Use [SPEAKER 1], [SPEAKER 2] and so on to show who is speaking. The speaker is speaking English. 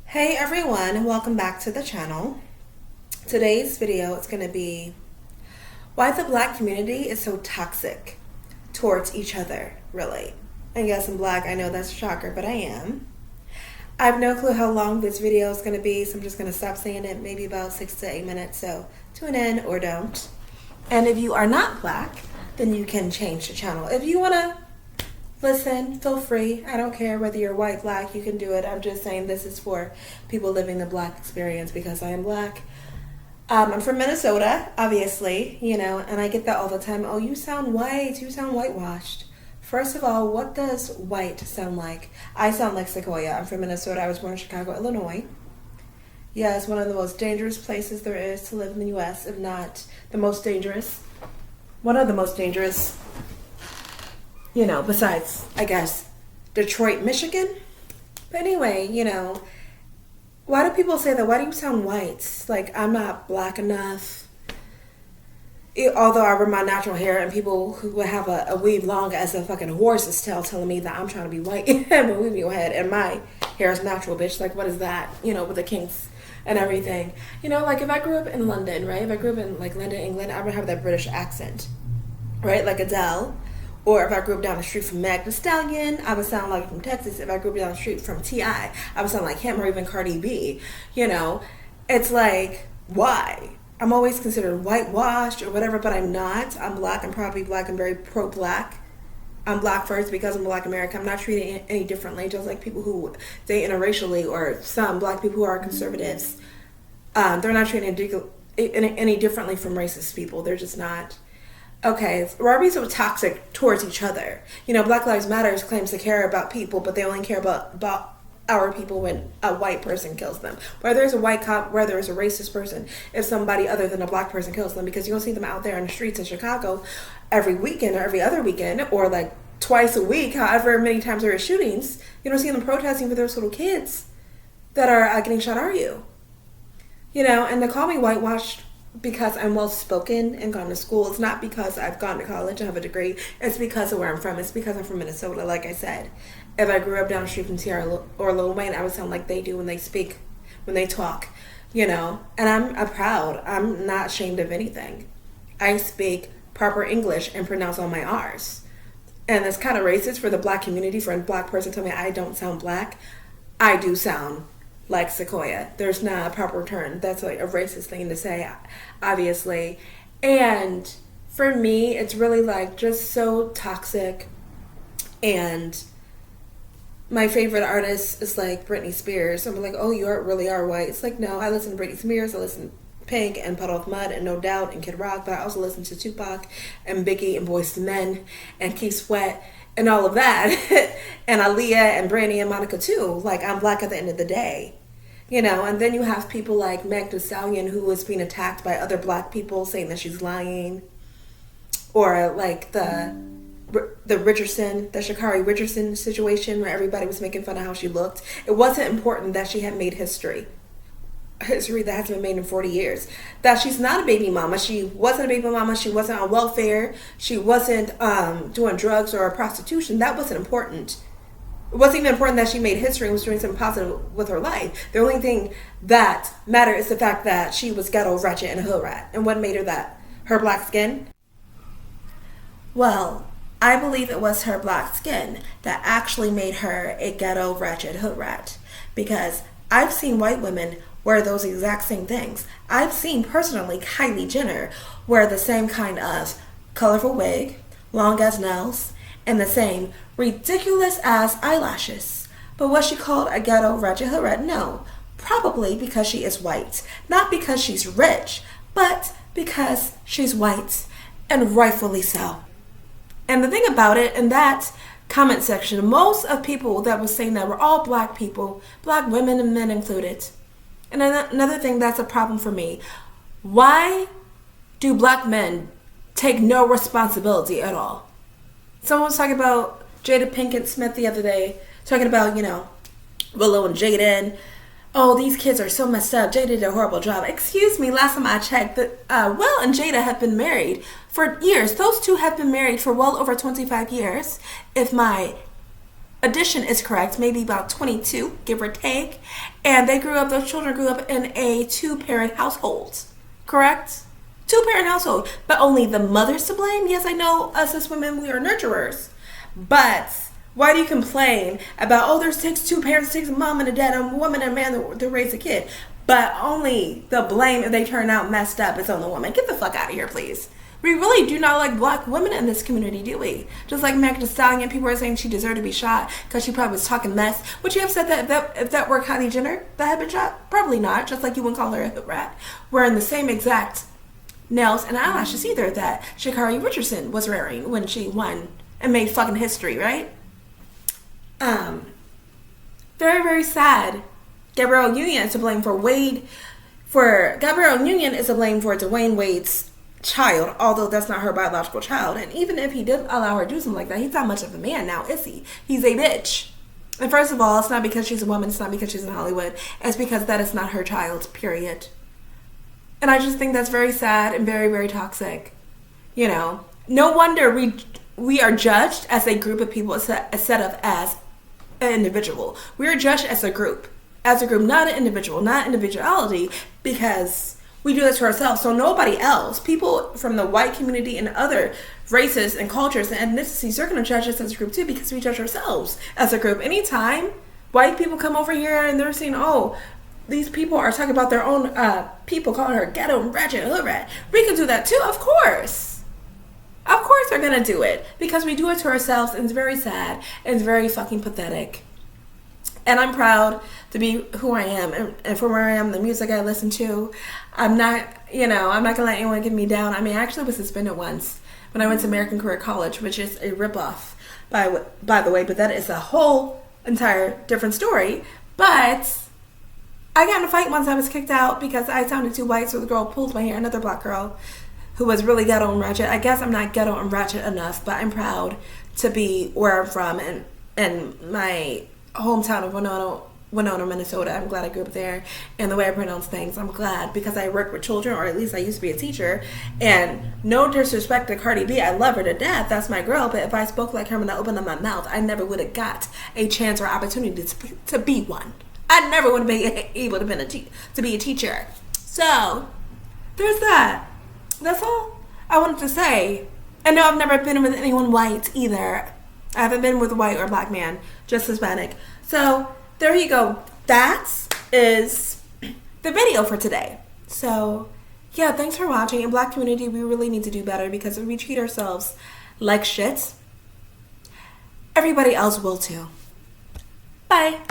[SPEAKER 1] Hey everyone, and welcome back to the channel. Today's video is going to be why the black community is so toxic towards each other, really. And yes, I'm black. I know that's a shocker, but I am. I have no clue how long this video is going to be, so I'm just going to stop saying it, maybe about 6 to 8 minutes, so tune in or don't. And if you are not black, then you can change the channel. If you want to listen, feel free. I don't care whether you're white, black, you can do it. I'm just saying this is for people living the black experience because I am black. I'm from Minnesota, obviously, and I get that all the time. Oh, you sound white. You sound whitewashed. First of all, what does white sound like? I sound like Sequoia. I'm from Minnesota. I was born in Chicago, Illinois. Yeah, it's one of the most dangerous places there is to live in the U.S., if not the most dangerous. One of the most dangerous, besides, I guess, Detroit, Michigan. But anyway, why do people say that? Why do you sound white? Like, I'm not black enough. Although I wear my natural hair, and people who would have a weave long as a fucking horse's tail telling me that I'm trying to be white and weave your head, and my hair is natural, bitch. Like, what is that? With the kinks and everything. Like if I grew up in London, right? If I grew up in like London, England, I would have that British accent, right? Like Adele. Or if I grew up down the street from Meg Thee Stallion, I would sound like from Texas. If I grew up down the street from T.I., I would sound like him or even Cardi B. It's like, why? I'm always considered whitewashed or whatever, but I'm not. I'm black. I'm probably black. I'm very pro-black. I'm black first because I'm black American. I'm not treated any differently, just like people who date interracially or some black people who are conservatives. They're not treated any differently from racist people. They're just not. Okay, why are we so toxic towards each other? Black Lives Matter claims to care about people, but they only care about our people when a white person kills them. Whether it's a white cop, whether it's a racist person, if somebody other than a black person kills them, because you don't see them out there in the streets in Chicago every weekend or every other weekend, or like twice a week, however many times there are shootings. You don't see them protesting for those little kids that are getting shot, are you? And they call me whitewashed because I'm well-spoken and gone to school. It's not because I've gone to college and have a degree. It's because of where I'm from. It's because I'm from Minnesota, like I said. If I grew up down the street from Sierra or Lil Wayne, I would sound like they do when they speak, when they talk, And I'm proud. I'm not ashamed of anything. I speak proper English and pronounce all my R's. And it's kind of racist for the black community, for a black person to tell me I don't sound black. I do sound like Sequoia. There's not a proper term. That's like a racist thing to say, obviously. And for me, it's really like just so toxic. And my favorite artist is like Britney Spears. I'm like, oh, really are white. It's like, no, I listen to Britney Spears. I listen to Pink and Puddle of Mud and No Doubt and Kid Rock. But I also listen to Tupac and Biggie and Boyz II Men and Keith Sweat and all of that. And Aaliyah and Brandy and Monica too. Like, I'm black at the end of the day. And then you have people like Meg Thee Stallion, who was being attacked by other black people saying that she's lying. Or like the Richardson, the Sha'Carri Richardson situation where everybody was making fun of how she looked. It wasn't important that she had made history that hasn't been made in 40 years. That she's not a baby mama. She wasn't a baby mama. She wasn't on welfare. She wasn't doing drugs or prostitution. That wasn't important. It wasn't even important that she made history and was doing something positive with her life. The only thing that mattered is the fact that she was ghetto, wretched, and a hood rat. And what made her that? Her black skin? Well, I believe it was her black skin that actually made her a ghetto, wretched hood rat. Because I've seen white women wear those exact same things. I've seen personally Kylie Jenner wear the same kind of colorful wig, long as nails, and the same ridiculous ass eyelashes. But was she called a ghetto, wretched hood rat? No. Probably because she is white. Not because she's rich, but because she's white. And rightfully so. And the thing about it, in that comment section, most of people that was saying that were all black people, black women and men included. And another thing that's a problem for me, why do black men take no responsibility at all? Someone was talking about Jada Pinkett Smith the other day, talking about, Willow and Jaden. Oh, these kids are so messed up. Jada did a horrible job. Excuse me, last time I checked, Will and Jada have been married for years. Those two have been married for well over 25 years. If my addition is correct, maybe about 22, give or take. And those children grew up in a two-parent household, correct? Two-parent household, but only the mother's to blame? Yes, I know us as women, we are nurturers. But why do you complain about, oh, there's takes two parents, takes a mom and a dad, a woman and a man to raise a kid, but only the blame if they turn out messed up is on the woman? Get the fuck out of here, please. We really do not like black women in this community, do we? Just like Megan Thee Stallion, people are saying she deserved to be shot because she probably was talking mess. Would you have said that if that were Kylie Jenner that had been shot? Probably not, just like you wouldn't call her a hood rat. Wearing the same exact nails and eyelashes either that Sha'Carri Richardson was wearing when she won and made fucking history, right? Very, very sad. Gabrielle Union is to blame for Dwayne Wade's child, although that's not her biological child. And even if he did allow her to do something like that, he's not much of a man now, is he? He's a bitch. And first of all, it's not because she's a woman, it's not because she's in Hollywood, it's because that is not her child, period. And I just think that's very sad and very, very toxic. You know, no wonder we are judged as a group of people instead of as an individual. We are judged as a group, not an individual, not individuality, because we do this to ourselves. So nobody else, people from the white community and other races and cultures and ethnicities, are going to judge us as a group too, because we judge ourselves as a group. Anytime white people come over here and they're saying, oh, these people are talking about their own people, calling her ghetto and ratchet hood rat, we can do that too, of course. Of course they're going to do it, because we do it to ourselves, and it's very sad and it's very fucking pathetic. And I'm proud to be who I am and for where I am, the music I listen to. I'm not going to let anyone get me down. I mean, I actually was suspended once when I went to American Career College, which is a ripoff, by the way, but that is a whole entire different story. But I got in a fight once. I was kicked out because I sounded too white, so the girl pulled my hair, another black girl who was really ghetto and ratchet. I guess I'm not ghetto and ratchet enough, but I'm proud to be where I'm from and my hometown of Winona, Minnesota. I'm glad I grew up there, and the way I pronounce things, I'm glad, because I work with children, or at least I used to be a teacher. And no disrespect to Cardi B, I love her to death, that's my girl, but if I spoke like her when I opened up my mouth, I never would have got a chance or opportunity to be one. I never would have been able to be a teacher. So there's that. That's all I wanted to say. And no, I've never been with anyone white either. I haven't been with a white or black man, just Hispanic. So there you go. That is the video for today. So yeah, thanks for watching. In black community, we really need to do better, because if we treat ourselves like shit, everybody else will too. Bye.